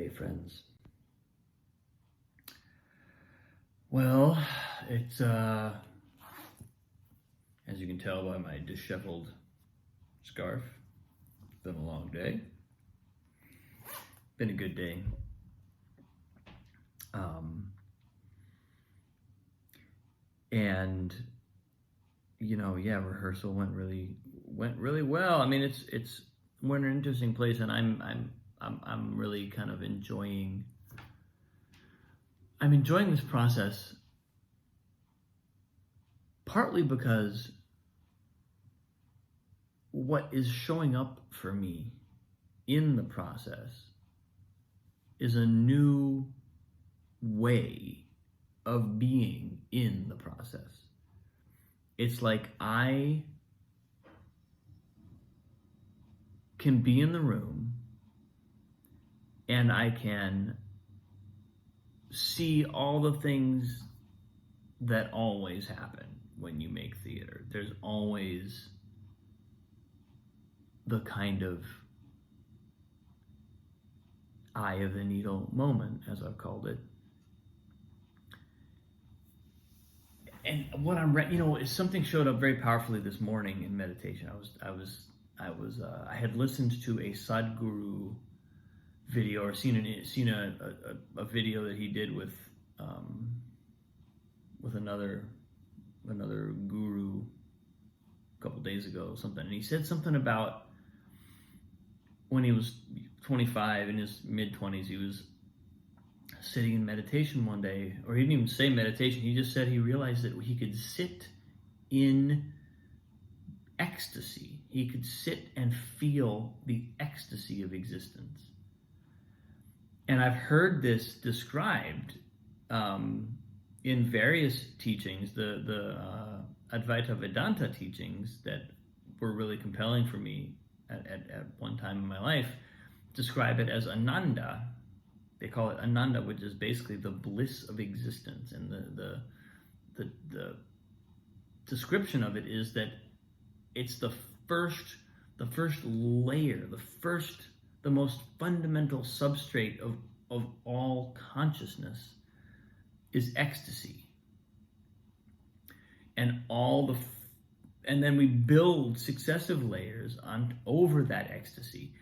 day, friends? Well, it's, as you can tell by my disheveled scarf, it's been a long day. Been a good day. And rehearsal went really well. I mean, it's we're in an interesting place, and I'm really kind of enjoying this process, partly because what is showing up for me in the process is a new way of being in the process. It's like I can be in the room and I can see all the things that always happen when you make theater. There's always the kind of eye of the needle moment, as I've called it. And what something showed up very powerfully this morning in meditation. I had listened to a Sadhguru video, or seen a video that he did with another guru a couple days ago, something, and he said something about when he was 25, in his mid-20s, he was sitting in meditation one day, or he didn't even say meditation, he just said he realized that he could sit in ecstasy. He could sit and feel the ecstasy of existence. And I've heard this described in various teachings, the Advaita Vedanta teachings that were really compelling for me at one time in my life, describe it as Ananda. They call it Ananda, which is basically the bliss of existence. And the description of it is that it's the first layer, the most fundamental substrate of all consciousness is ecstasy. And and then we build successive layers over that ecstasy.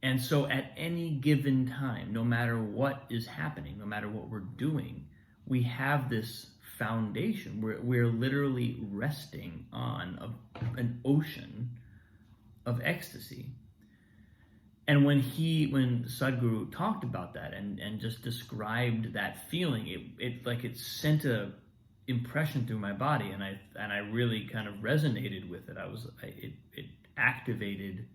And so at any given time, no matter what is happening, no matter what we're doing, we have this foundation. We're literally resting on an ocean of ecstasy. And when Sadhguru talked about that and just described that feeling, it sent a impression through my body, and I really kind of resonated with it. It activated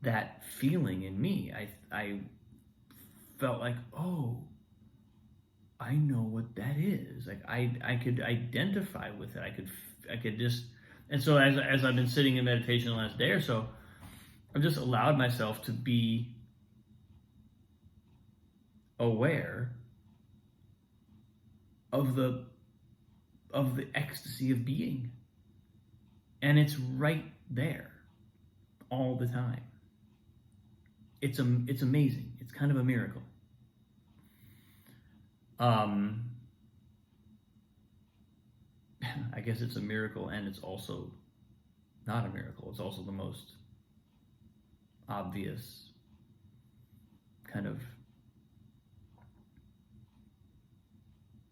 that feeling in me. I felt like, oh, I know what that is. Like I could identify with it. I could just, and so as I've been sitting in meditation the last day or so, I've just allowed myself to be aware of the ecstasy of being. And it's right there all the time. It's amazing. It's kind of a miracle. I guess it's a miracle, and it's also not a miracle. It's also the most obvious kind of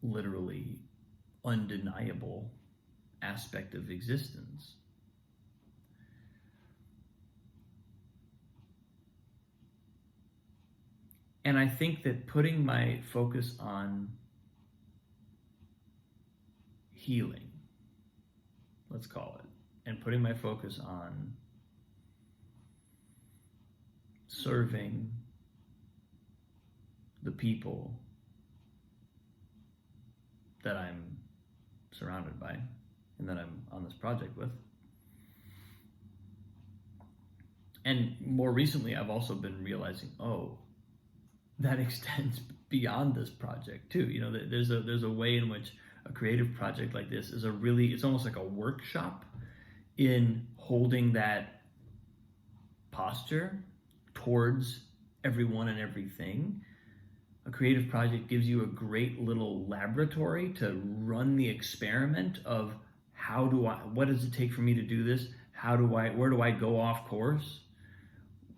literally undeniable aspect of existence. And I think that putting my focus on healing, let's call it, and putting my focus on serving the people that I'm surrounded by and that I'm on this project with. And more recently, I've also been realizing, that extends beyond this project too. There's a way in which a creative project like this is it's almost like a workshop in holding that posture towards everyone and everything. A creative project gives you a great little laboratory to run the experiment of what does it take for me to do this? Where do I go off course?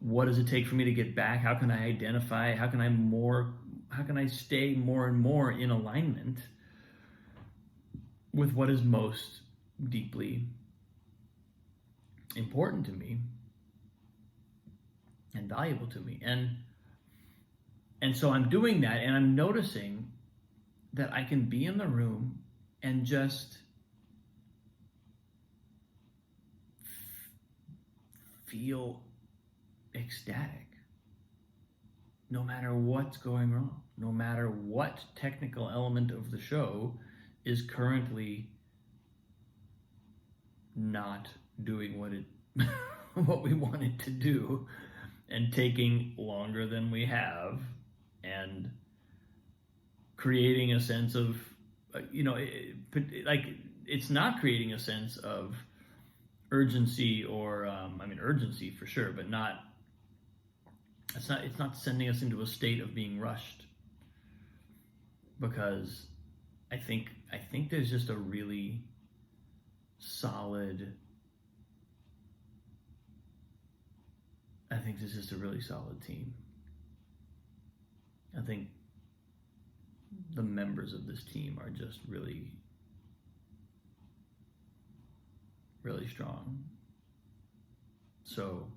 What does it take for me to get back? How can I identify? How can I stay more and more in alignment with what is most deeply important to me and valuable to me? And so I'm doing that, and I'm noticing that I can be in the room and just feel ecstatic, no matter what's going wrong, no matter what technical element of the show is currently not doing what we want it to do, and taking longer than we have, and creating a sense of, it's not creating a sense of urgency, or urgency for sure, but it's not sending us into a state of being rushed, because I think there's just a really solid team. I think the members of this team are just really, really strong. So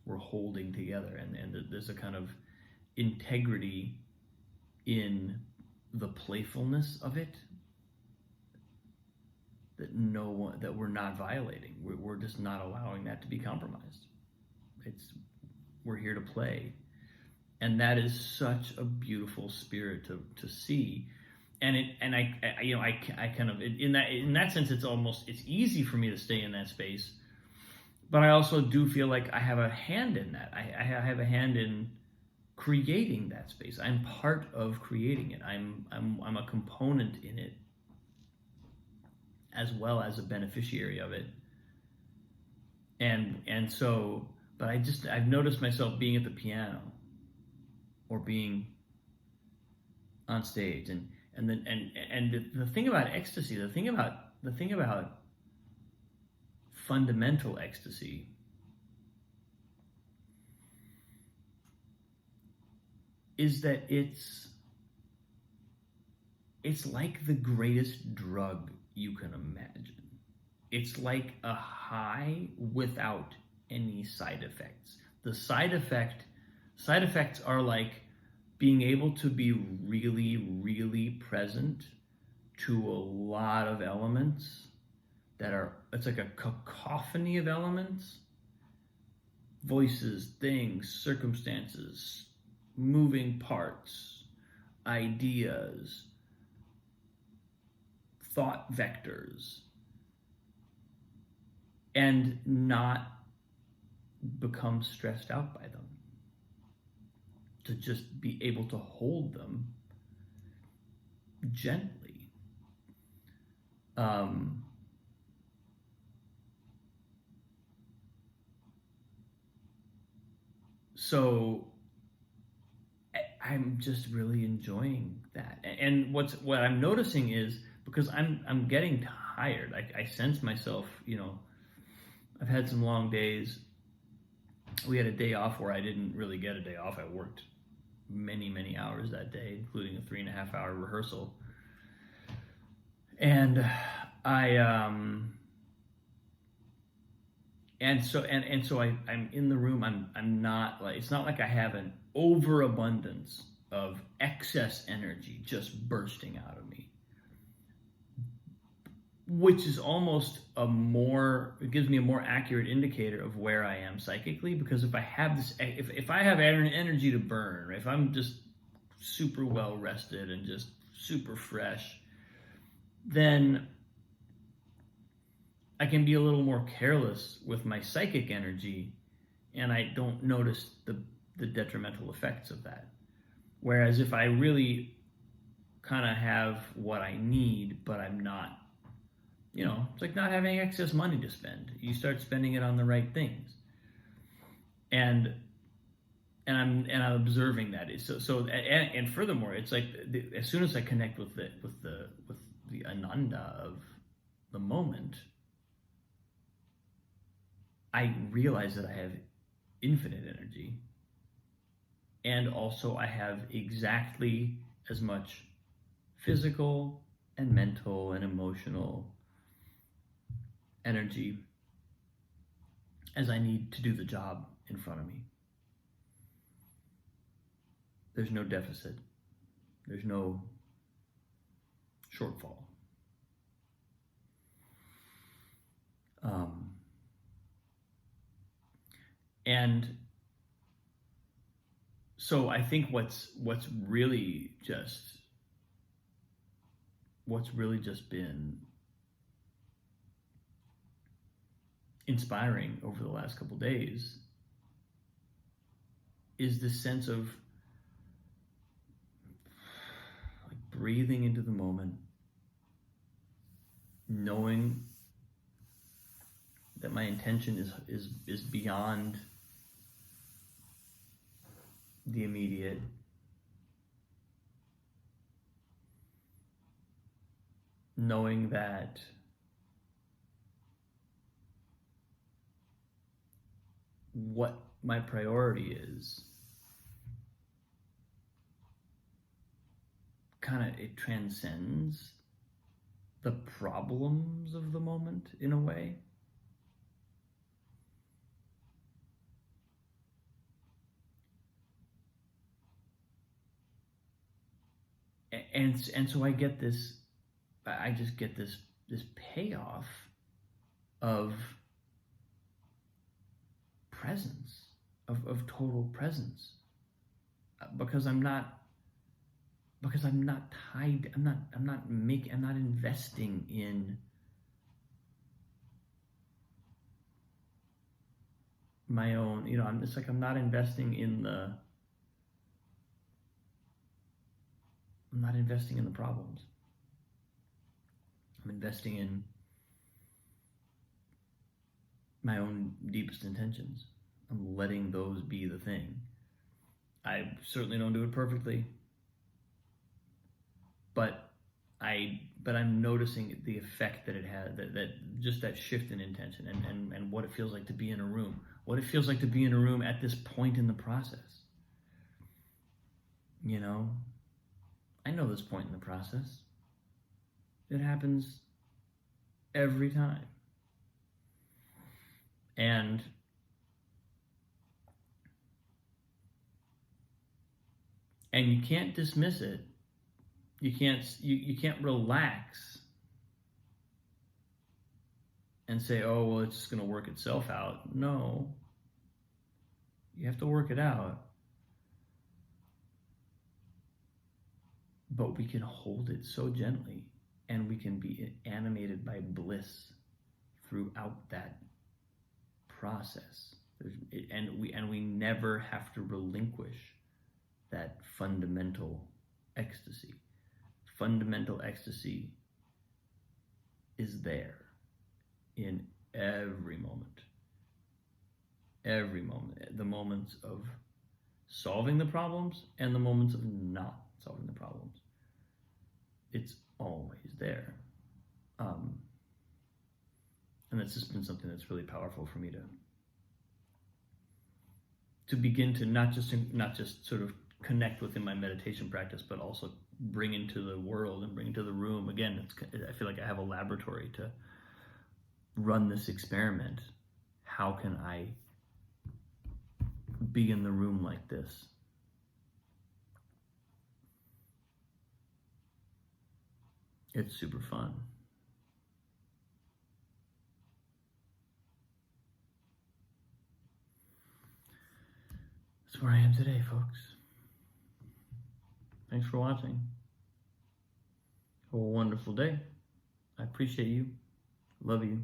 we're holding together, and there's a kind of integrity in the playfulness of it that we're not violating. We're just not allowing that to be compromised. We're here to play. And that is such a beautiful spirit to see. And I kind of, in that sense, it's easy for me to stay in that space, but I also do feel like I have a hand in that. I have a hand in creating that space. I'm part of creating it. I'm a component in it, as well as a beneficiary of it. And so, but I've noticed myself being at the piano or being on stage, and the thing about ecstasy, the thing about fundamental ecstasy is that it's like the greatest drug you can imagine. It's like a high without any side effects. The side effects are like being able to be really, really present to a lot of elements it's like a cacophony of elements, voices, things, circumstances, moving parts, ideas, thought vectors, and not become stressed out by them. To just be able to hold them gently. So I'm just really enjoying that. And what I'm noticing is, because I'm getting tired, I sense myself, I've had some long days. We had a day off where I didn't really get a day off. I worked many, many hours that day, including a 3.5-hour rehearsal. And I'm in the room. I'm not like, it's not like I have an overabundance of excess energy just bursting out of me, which is almost it gives me a more accurate indicator of where I am psychically. Because if I have if I have energy to burn, if I'm just super well rested and just super fresh, then I can be a little more careless with my psychic energy, and I don't notice the detrimental effects of that. Whereas if I really kind of have what I need, but I'm not, it's like not having excess money to spend. You start spending it on the right things. And I'm observing that. And furthermore, it's like as soon as I connect with the ananda of the moment, I realize that I have infinite energy, and also I have exactly as much physical and mental and emotional energy as I need to do the job in front of me. There's no deficit. There's no shortfall. And so I think what's really just been inspiring over the last couple days is this sense of like breathing into the moment, knowing that my intention is beyond the immediate, knowing that what my priority is it transcends the problems of the moment in a way. And so I just get this payoff of presence, of total presence, because I'm not tied. I'm not investing in my own. I'm not investing in the. I'm not investing in the problems. I'm investing in my own deepest intentions. I'm letting those be the thing. I certainly don't do it perfectly, but I'm noticing the effect that it has, that just that shift in intention and what it feels like to be in a room. What it feels like to be in a room at this point in the process. I know this point in the process. It happens every time. And you can't dismiss it. You can't relax and say, oh, well, it's just going to work itself out. No. You have to work it out. But we can hold it so gently, and we can be animated by bliss throughout that process. And we never have to relinquish that fundamental ecstasy. Fundamental ecstasy is there in every moment. Every moment. The moments of solving the problems and the moments of not solving the problems. It's always there. And that's just been something that's really powerful for me to begin to not just sort of connect within my meditation practice, but also bring into the world and bring into the room. Again, I feel like I have a laboratory to run this experiment. How can I be in the room like this? It's super fun. That's where I am today, folks. Thanks for watching. Have a wonderful day. I appreciate you. Love you.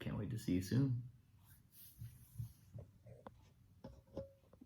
Can't wait to see you soon.